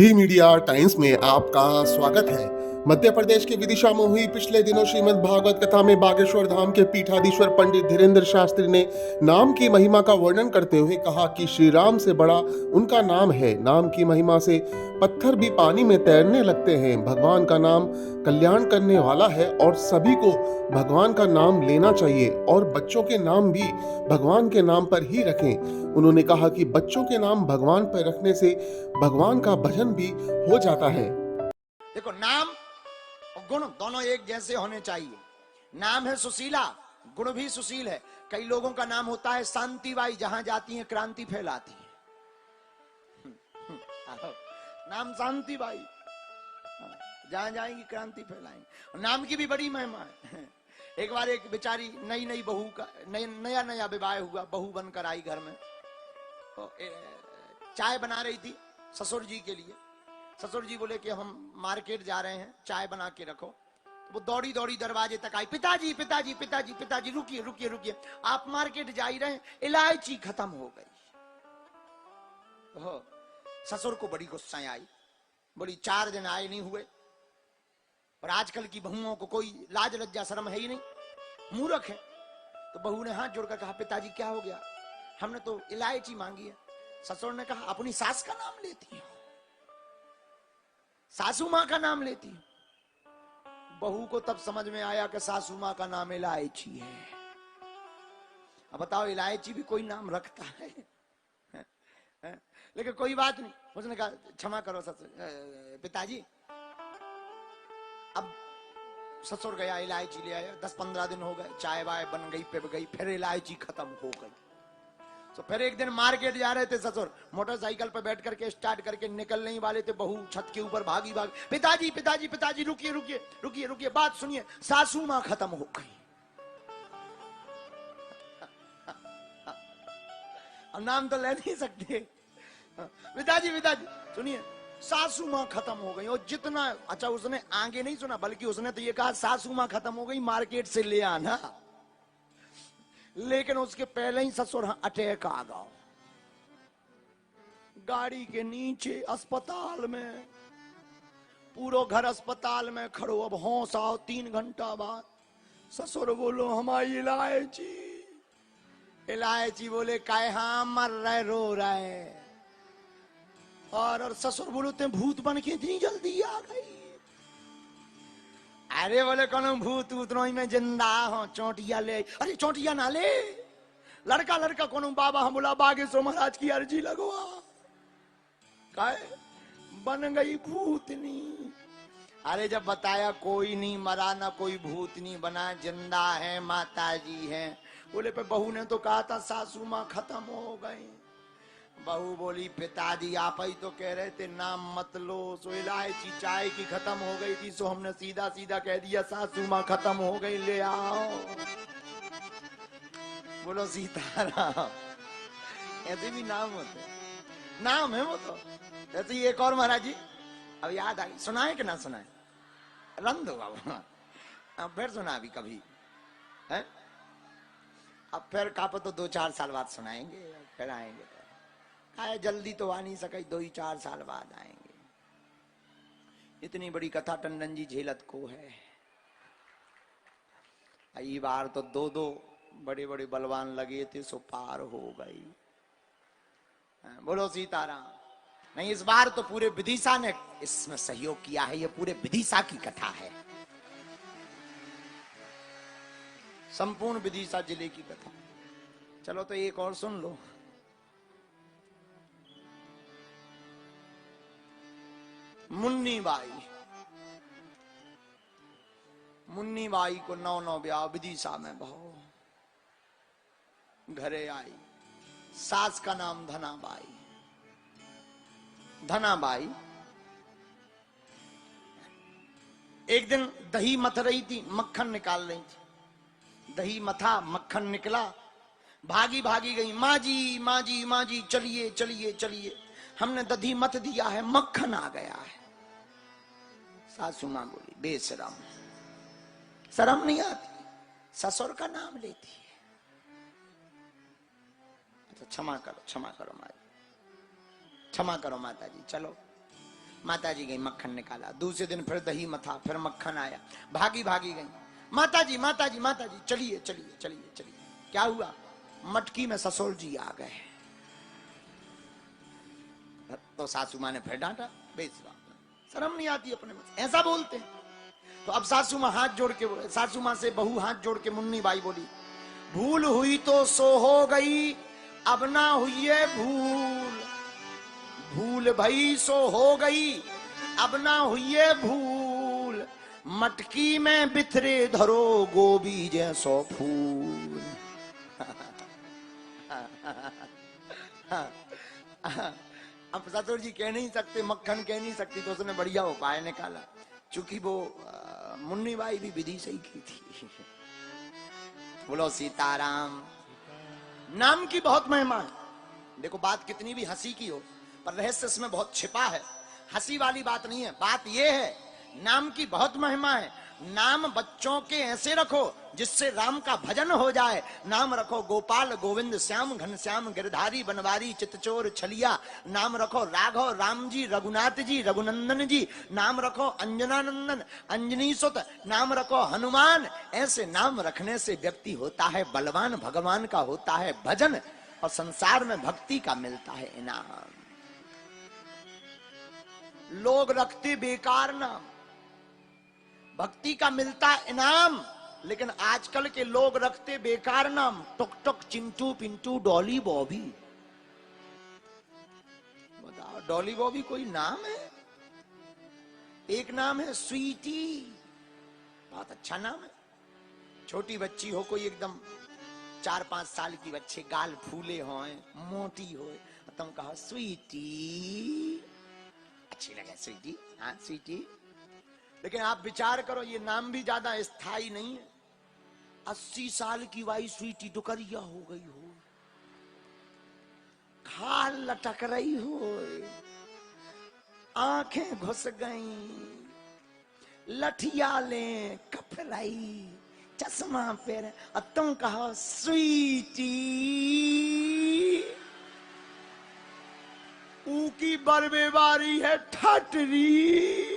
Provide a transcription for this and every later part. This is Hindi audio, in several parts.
डी मीडिया टाइम्स में आपका स्वागत है। मध्य प्रदेश के विदिशा में हुई पिछले दिनों श्रीमद् भागवत कथा में बागेश्वर धाम के पीठाधीश्वर पंडित धीरेन्द्र शास्त्री ने नाम की महिमा का वर्णन करते हुए कहा कि श्री राम से बड़ा उनका नाम है। नाम की महिमा से पत्थर भी पानी में तैरने लगते हैं। भगवान का नाम कल्याण करने वाला है और सभी को भगवान का नाम लेना चाहिए और बच्चों के नाम भी भगवान के नाम पर ही रखें। उन्होंने कहा कि बच्चों के नाम भगवान पर रखने से भगवान का भजन भी हो जाता है। देखो, नाम और गुण दोनों एक जैसे होने चाहिए। नाम है सुशीला, गुण भी सुशील है। कई लोगों का नाम होता है शांतिबाई, जहां जाती है क्रांति फैलाती है। नाम शांतिबाई, जहां जाएंगी क्रांति फैलाएंगी। नाम की भी बड़ी महिमा है। एक बार एक बेचारी नई बहू का नया विवाह हुआ, बहू बनकर आई घर में। तो चाय बना रही थी ससुर जी के लिए। ससुर जी बोले कि हम मार्केट जा रहे हैं, चाय बना के रखो। तो वो दौड़ी दौड़ी दरवाजे तक आई। पिताजी पिताजी पिताजी पिताजी, रुकिए रुकिए रुकिए, आप मार्केट जा ही रहे हैं, इलायची खत्म हो गई। ससुर को बड़ी गुस्सा आई। बोली 4 दिन आए नहीं हुए, और आजकल की बहुओं को कोई लाज लज्जा शर्म है ही नहीं, मूर्ख है। तो बहू ने हाथ जोड़कर कहा, पिताजी क्या हो गया, हमने तो इलायची मांगी है। ससुर ने कहा, अपनी सास का नाम लेती हो, सासू मां का नाम लेती हो। बहू को तब समझ में आया कि सासू मां का नाम इलायची है। अब बताओ, इलायची भी कोई नाम रखता है? लेकिन कोई बात नहीं, उसने कहा क्षमा करो ससुर पिताजी। अब ससुर गया, इलायची ले आया। 10-15 दिन हो गए, चाय वाय बन गई, पिब गई, फिर इलायची खत्म हो गई। तो फिर एक दिन मार्केट जा रहे थे ससुर, मोटरसाइकिल पर बैठ करके स्टार्ट करके निकलने ही वाले थे। बहू छत के ऊपर भागी पिताजी पिताजी पिताजी, रुकिए रुकिए रुकिए रुकिए, बात सुनिए, सासू मां खत्म हो गई। अब नाम तो ले नहीं सकते। पिताजी पिताजी सुनिए, सासू मां खत्म हो गई। और जितना अच्छा, उसने आगे नहीं सुना, बल्कि उसने तो ये कहा, सासू मां खत्म हो गई, मार्केट से ले आना। लेकिन उसके पहले ही ससुर अटैक आ गया। गाड़ी के नीचे अस्पताल में, पूरा घर अस्पताल में खड़ो। अब होश आओ 3 घंटा बाद। ससुर बोलो, हमारी इलायची। इलायची बोले, कहा मर रहे, रो रहे। और ससुर बोलो, ते भूत बन के इतनी जल्दी आ गई? अरे बोले, कौन भूत उतना ही में जिंदा हो, चोटिया ले। अरे चोटिया ना ले, लड़का लड़का कौन बाबा, हम बोला बागेश्वर महाराज की अर्जी लगवा। काहे बन गई भूतनी। अरे जब बताया कोई नहीं मरा, ना कोई भूतनी बना, जिंदा है, माता जी है। बोले, पे बहू ने तो कहा था सासू मां खत्म हो गई। बहू बोली, पिताजी आप ही तो कह रहे थे नाम मत लो। सो इलायची चाय की खत्म हो गई थी, सो हमने सीधा सीधा कह दिया सासू मां खत्म हो गई, ले आओ। बोलो सीताराम। ऐसे भी नाम होते, नाम है वो तो। जैसे ही एक और महाराज जी, अब याद आ गई, सुनाए कि ना सुनाए? रन दो बाबा, अब फिर सुना भी कभी है। अब फिर कापो तो 2-4 साल बाद सुनाएंगे, फिर आएंगे। आए जल्दी तो आ नहीं सके, 2-4 साल बाद आएंगे। इतनी बड़ी कथा टंडन जी झेलत को है। ये बार तो 2 बड़े बड़े बलवान लगे थे, सो पार हो गई। बोलो सीताराम। नहीं, इस बार तो पूरे विदिशा ने इसमें सहयोग किया है। ये पूरे विदिशा की कथा है, संपूर्ण विदिशा जिले की कथा। चलो तो एक और सुन लो। मुन्नी बाई को 9 ब्याह विदिशा में बहो। घरे आई, सास का नाम धनाबाई। एक दिन दही मथ रही थी, मक्खन निकाल रही थी। दही मथा, मक्खन निकला, भागी भागी गई। माँ जी माँ जी माँ जी, चलिए चलिए चलिए, हमने दही मथ दिया है, मक्खन आ गया है। सासू मां बोली, बेशरम, शर्म नहीं आती, ससुर का नाम लेती है। तो क्षमा करो माता जी, चलो माता जी गई, मक्खन निकाला। दूसरे दिन फिर दही मथा, फिर मक्खन आया। भागी भागी गई, माता जी माता जी माता जी, चलिए चलिए चलिए चलिए। क्या हुआ? मटकी में ससुर जी आ गए। तो सासू माँ ने फिर डांटा, बेसरा, शर्म नहीं आती अपने में, ऐसा बोलते हैं। तो अब सासू माँ हाथ जोड़ के, सासू माँ से बहू हाथ जोड़ के मुन्नी बाई बोली, भूल हुई तो सो हो गई, अब ना हुई है भूल। भूल भई सो हो गई, अब ना हुई है भूल। मटकी में बिथरे धरो गोभी जैसो फूल। अब ससुर जी कह नहीं सकते, मक्खन कह नहीं सकती, तो उसने बढ़िया उपाय निकाला। चूंकि वो मुन्नी बाई भी विधि सही की थी। बोलो सीताराम। नाम की बहुत महिमा है। देखो बात कितनी भी हंसी की हो, पर रहस्य इसमें बहुत छिपा है। हंसी वाली बात नहीं है, बात यह है नाम की बहुत महिमा है। नाम बच्चों के ऐसे रखो जिससे राम का भजन हो जाए। नाम रखो गोपाल गोविंद श्याम घनश्याम गिरधारी बनवारी चितचोर छलिया। नाम रखो राघव राम जी रघुनाथ जी रघुनंदन जी। नाम रखो अंजनानंदन अंजनी सुत। नाम रखो हनुमान। ऐसे नाम रखने से व्यक्ति होता है बलवान, भगवान का होता है भजन, और संसार में भक्ति का मिलता है इनाम। लोग रखते बेकार नाम, भक्ति का मिलता इनाम। लेकिन आजकल के लोग रखते बेकार नाम, टुक टुक चिंटू पिंटू डॉली बॉबी। बताओ, डॉली बॉबी कोई नाम है? एक नाम है स्वीटी, बहुत अच्छा नाम है। छोटी बच्ची हो, कोई एकदम 4-5 साल की बच्चे, गाल फूले हों, मोटी हो, तुम कहो स्वीटी, अच्छी लगे स्वीटी, हाँ स्वीटी। लेकिन आप विचार करो, ये नाम भी ज्यादा स्थायी नहीं है। 80 साल की वाई स्वीटी डुकरिया हो गई हो, खाल लटक रही हो, आंखें घुस गई, लठिया ले कपराई, चश्मा पहने, और तुम कहो स्वीटी। ऊकी बरबेबारी है ठटरी।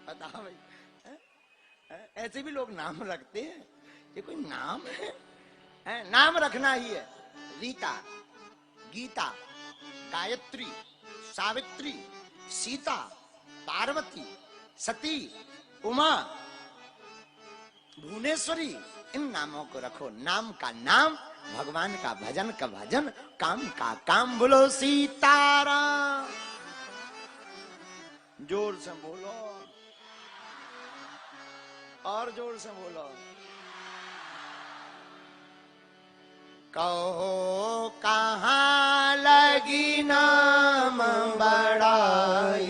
बता भाई, ऐसे भी लोग नाम रखते हैं। ये कोई नाम है? नाम रखना ही है। रीता, गीता, गायत्री, सावित्री, सीता, पार्वती, सती, उमा, भुवनेश्वरी, इन नामों को रखो। नाम का नाम, भगवान का भजन का भजन, काम का काम। बोलो सीताराम। जोर से बोलो, और जोर से बोलो। कहो कहाँ लगी नाम बड़ाई,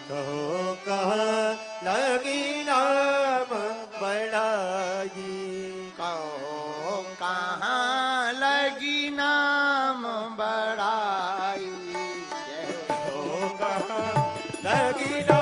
कहो कहाँ लगी नाम बड़ाई, कहो कहाँ लगी नाम बड़ाई। कहो कहाँ लगी नाम